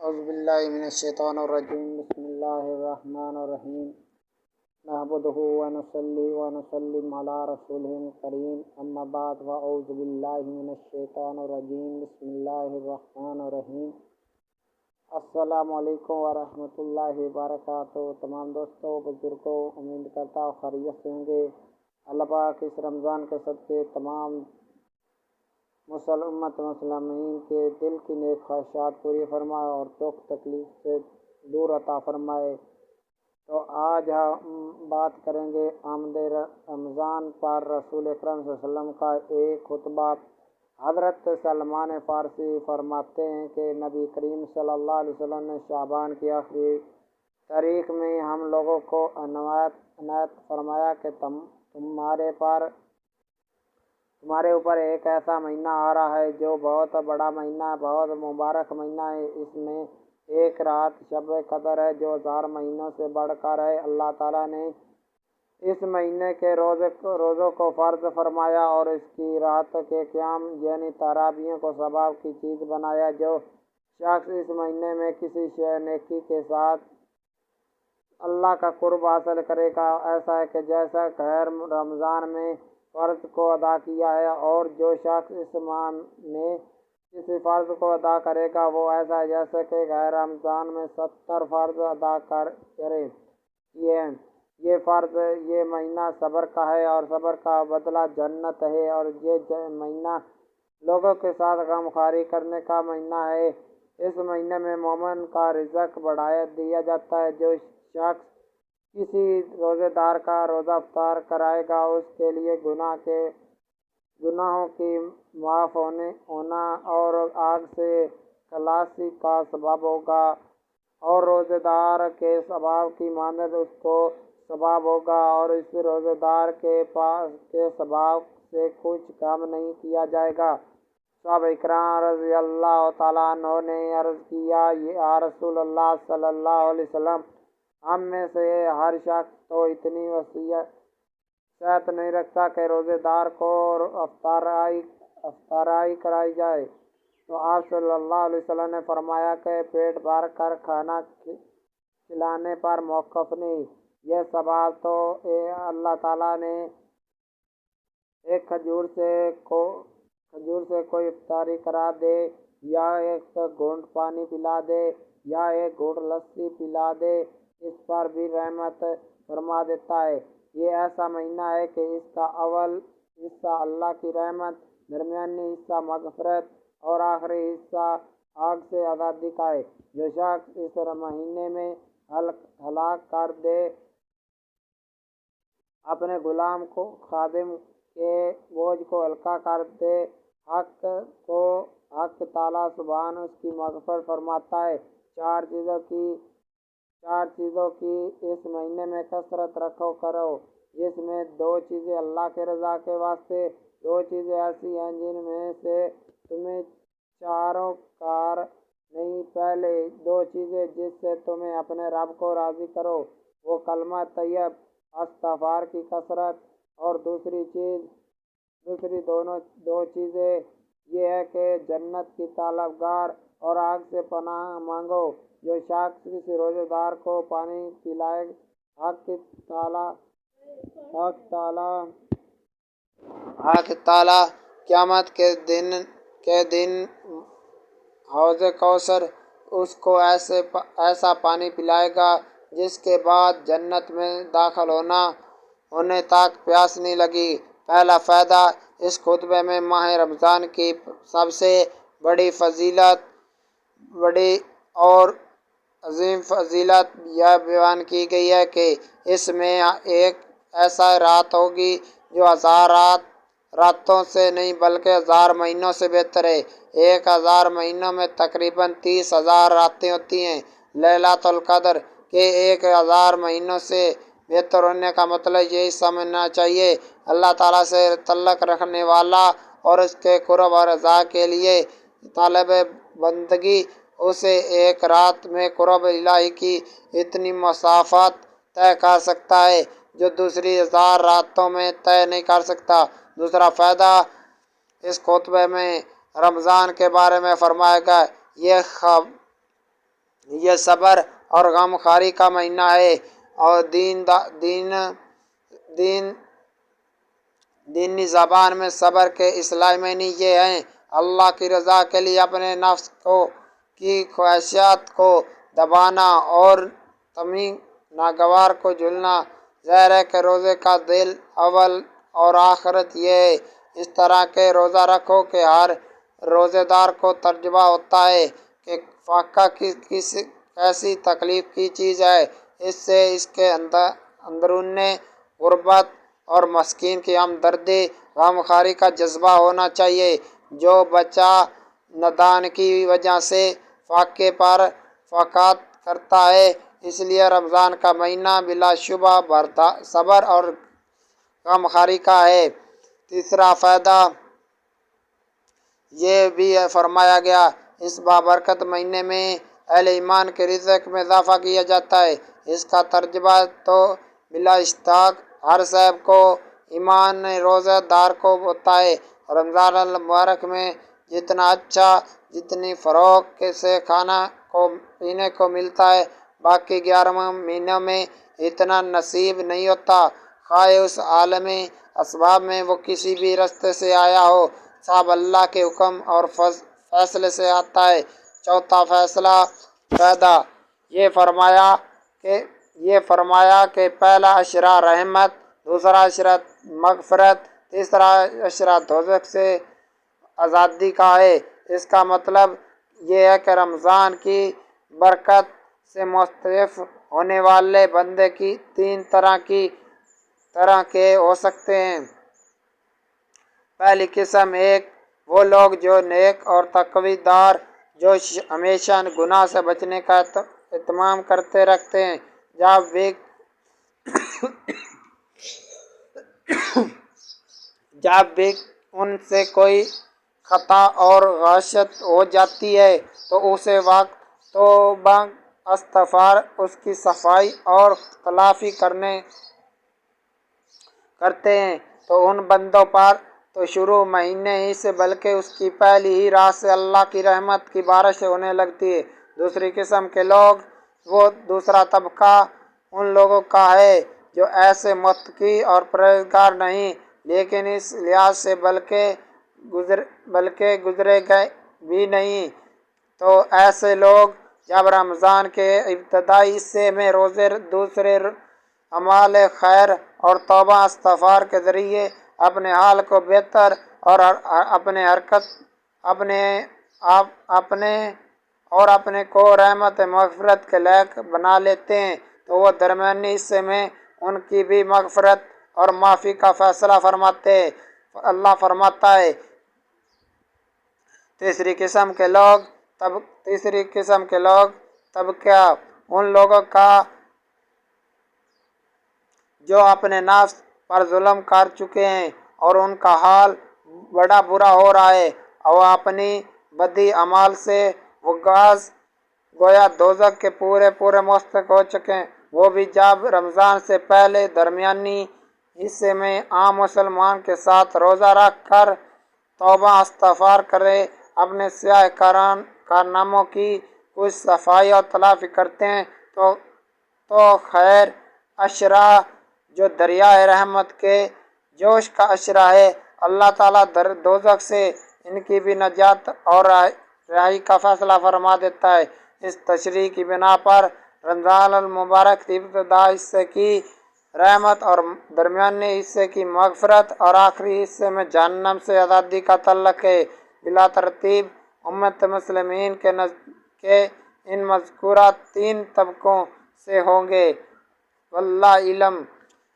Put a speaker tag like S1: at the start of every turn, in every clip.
S1: اعوذ باللہ من الشیطان الرجیم بسم اللہ الرحمن الرحیم نحمدہ ونصلی ونسلم علی رسولہ الکریم اما بعد واعوذ باللہ من الشیطان الرجیم بسم اللہ الرحمن الرحیم السلام علیکم ورحمۃ اللہ وبرکاتہ۔ تمام دوستوں بزرگوں، امید کرتا ہوں خیریت سے ہوں گے۔ اللہ پاک اس رمضان کے صدقے تمام امت مسلمین کے دل کی نیک خواہشات پوری فرمائے اور دکھ تکلیف سے دور عطا فرمائے۔ تو آج ہم بات کریں گے آمد رمضان پر رسول اکرم صلی اللہ علیہ وسلم کا ایک خطبہ۔ حضرت سلمان فارسی فرماتے ہیں کہ نبی کریم صلی اللہ علیہ وسلم نے شعبان کی آخری تاریخ میں ہم لوگوں کو عنایت فرمایا کہ تمہارے اوپر ایک ایسا مہینہ آ رہا ہے جو بہت بڑا مہینہ ہے، بہت مبارک مہینہ ہے۔ اس میں ایک رات شب قدر ہے جو 1000 مہینوں سے بڑھ کر ہے۔ اللہ تعالیٰ نے اس مہینے کے روزوں کو فرض فرمایا اور اس کی رات کے قیام یعنی تراویح کو ثواب کی چیز بنایا۔ جو شخص اس مہینے میں کسی شے نیکی کے ساتھ اللہ کا قرب حاصل کرے گا، ایسا ہے کہ جیسا غیر رمضان میں فرض کو ادا کیا ہے، اور جو شخص اس ماہ میں کسی فرض کو ادا کرے گا وہ ایسا ہے جیسے کہ غیر رمضان میں 70 فرض ادا کرے۔ یہ مہینہ صبر کا ہے اور صبر کا بدلہ جنت ہے، اور یہ مہینہ لوگوں کے ساتھ غم خواری کرنے کا مہینہ ہے۔ اس مہینے میں مومن کا رزق بڑھا دیا جاتا ہے۔ جو شخص کسی روزے دار کا روزہ افطار کرائے گا اس کے لیے گناہوں کی معاف ہونا اور آگ سے خلاصی کا سبب ہوگا، اور روزے دار کے ثواب کی مانند اس کو ثواب ہوگا، اور اس روزے دار کے ثواب سے کچھ کم نہیں کیا جائے گا۔ صحابہ اکرام رضی اللہ تعالیٰ عنہ نے عرض کیا، یا رسول اللہ صلی اللہ علیہ وسلم، ہم میں سے ہر شخص تو اتنی صحت نہیں رکھتا کہ روزے دار کو افطاری کرائی جائے۔ تو آپ صلی اللہ علیہ وسلم نے فرمایا کہ پیٹ بھر کر کھانا کھلانے پر موقف نہیں۔ یہ ثواب تو اللہ تعالیٰ نے ایک کھجور سے کوئی افطاری کرا دے، یا ایک گھونٹ پانی پلا دے، یا ایک گھونٹ لسی پلا دے، اس پر بھی رحمت فرما دیتا ہے۔ یہ ایسا مہینہ ہے کہ اس کا اول حصہ اللہ کی رحمت، درمیانی حصہ مغفرت اور آخری حصہ آگ سے آزادی کا ہے۔ جو شخص اس مہینے میں ہلاک کر دے، اپنے غلام کو خادم کے بوجھ کو ہلکا کر دے، حق تعالیٰ سبحانہ اس کی مغفرت فرماتا ہے۔ چار چیزوں کی اس مہینے میں کثرت کرو، جس میں 2 چیزیں اللہ کے رضا کے واسطے، 2 چیزیں ایسی ہیں جن میں سے تمہیں چاروں کار نہیں۔ پہلے 2 چیزیں جس سے تمہیں اپنے رب کو راضی کرو، وہ کلمہ طیب، استغفار کی کثرت، اور دوسری دو چیزیں یہ ہے کہ جنت کی طلبگار اور آگ سے پناہ مانگو۔ جو شخص کسی روزے دار کو پانی پلائے، حق تعالیٰ قیامت کے دن حوض کوثر اس کو ایسا پانی پلائے گا جس کے بعد جنت میں داخل ہونے تک پیاس نہیں لگی۔ پہلا فائدہ، اس خطبے میں ماہ رمضان کی سب سے بڑی اور عظیم فضیلت یہ بیان کی گئی ہے کہ اس میں ایک ایسا رات ہوگی جو 1000 راتوں سے نہیں بلکہ 1000 مہینوں سے بہتر ہے۔ 1000 مہینوں میں تقریباً 30,000 راتیں ہوتی ہیں۔ لیلۃ القدر کے 1000 مہینوں سے بہتر ہونے کا مطلب یہی سمجھنا چاہیے، اللہ تعالیٰ سے تعلق رکھنے والا اور اس کے قرب اور رضا کے لیے طالب بندگی اسے ایک رات میں قرب الہی کی اتنی مسافت طے کر سکتا ہے جو دوسری 1000 راتوں میں طے نہیں کر سکتا۔ دوسرا فائدہ، اس خطبے میں رمضان کے بارے میں فرمایا گیا، یہ یہ صبر اور غم خواری کا مہینہ ہے، اور دینی زبان میں صبر کے اصطلاحی معنی یہ ہیں: اللہ کی رضا کے لیے اپنے نفس کی خواہشات کو دبانا اور طمع ناگوار کو جھلنا۔ ظاہر ہے کہ روزے کا دل اول اور آخرت یہ ہے۔ اس طرح کے روزہ رکھو کہ ہر روزے دار کو تجربہ ہوتا ہے کہ فاقہ کیسی تکلیف کی چیز ہے۔ اس سے اس کے اندرون غربت اور مسکین کی ہمدردی، غم خواری کا جذبہ ہونا چاہیے۔ جو بچہ ندان کی وجہ سے فاقے پر فاقات کرتا ہے، اس لیے رمضان کا مہینہ بلا شبہ صبر اور غم خواری کا ہے۔ تیسرا فائدہ یہ بھی فرمایا گیا: اس بابرکت مہینے میں اہل ایمان کے رزق میں اضافہ کیا جاتا ہے۔ اس کا ترجمہ تو بلا اشتباہ ہر صاحب کو ایمان روزہ دار کو ہوتا ہے۔ رمضان المبارک میں جتنا اچھا، جتنی فروغ سے کھانا کو پینے کو ملتا ہے، باقی 11 مہینوں میں اتنا نصیب نہیں ہوتا، خواہ اس عالم اسباب میں وہ کسی بھی راستے سے آیا ہو، سب اللہ کے حکم اور فیصلے سے آتا ہے۔ چوتھا فائدہ یہ فرمایا کہ پہلا عشرہ رحمت، دوسرا عشرہ مغفرت، تیسرا عشرہ دوزخ سے آزادی کا ہے۔ اس کا مطلب یہ ہے کہ رمضان کی برکت سے مستفید ہونے والے بندے کی تین طرح کے ہو سکتے ہیں۔ پہلی قسم وہ لوگ جو نیک اور تقوی دار، جو ہمیشہ گناہ سے بچنے کا اہتمام کرتے رکھتے ہیں۔ جب بھی ان سے کوئی خطا اور غلطی ہو جاتی ہے تو اسی وقت توبہ استغفار، اس کی صفائی اور تلافی کرتے ہیں، تو ان بندوں پر تو شروع مہینے ہی سے بلکہ اس کی پہلی ہی رات سے اللہ کی رحمت کی بارش ہونے لگتی ہے۔ دوسری قسم کے لوگ، وہ دوسرا طبقہ ان لوگوں کا ہے جو ایسے متقی اور پرہیزگار نہیں، لیکن اس لحاظ سے بلکہ گزرے گئے بھی نہیں۔ تو ایسے لوگ جب رمضان کے ابتدائی حصے میں روزے، دوسرے اعمال خیر اور توبہ استغفار کے ذریعے اپنے حال کو بہتر اور اپنے کو رحمت مغفرت کے لائق بنا لیتے ہیں، تو وہ درمیانی حصے میں ان کی بھی مغفرت اور معافی کا فیصلہ اللہ فرماتا ہے۔ تیسری قسم کے لوگ طبقہ ان لوگوں کا جو اپنے نفس پر ظلم کر چکے ہیں اور ان کا حال بڑا برا ہو رہا ہے، اور اپنی بدی اعمال سے وہ گویا دوزخ کے پورے مستحق ہو چکے ہیں۔ وہ بھی جب رمضان سے پہلے درمیانی حصے میں عام مسلمان کے ساتھ روزہ رکھ کر توبہ استغفار کرے، اپنے سیاہ کارناموں کی کچھ صفائی اور تلافی کرتے ہیں، تو خیر عشرہ جو دریائے رحمت کے جوش کا عشرہ ہے، اللہ تعالیٰ دوزخ سے ان کی بھی نجات اور رہائی کا فیصلہ فرما دیتا ہے۔ اس تشریح کی بنا پر رمضان المبارک کے ابتدائی حصے کی رحمت اور درمیانی حصے کی مغفرت اور آخری حصے میں جہنم سے آزادی کا تعلق ہے۔ بلا ترتیب امت مسلمین کے ان مذکورہ 3 طبقوں سے ہوں گے، واللہ علم۔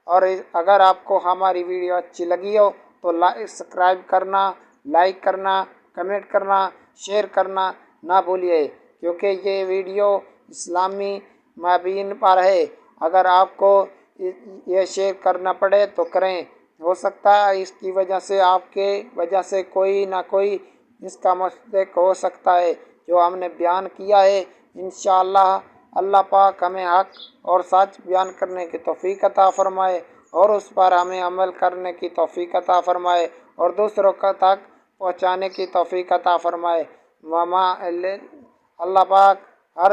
S1: اور اگر آپ کو ہماری ویڈیو اچھی لگی ہو تو سبسکرائب کرنا، لائک کرنا، کمنٹ کرنا، شیئر کرنا نہ بھولیے، کیونکہ یہ ویڈیو اسلامی مابین پر ہے۔ اگر آپ کو یہ شیئر کرنا پڑے تو کریں، ہو سکتا ہے اس کی وجہ سے آپ کے وجہ سے کوئی نہ کوئی اس کا مستحق ہو سکتا ہے۔ جو ہم نے بیان کیا ہے، انشاءاللہ اللہ پاک ہمیں حق اور سچ بیان کرنے کی توفیق عطا فرمائے، اور اس پر ہمیں عمل کرنے کی توفیق عطا فرمائے، اور دوسروں تک پہنچانے کی توفیق عطا فرمائے۔ اللہ پاک ہر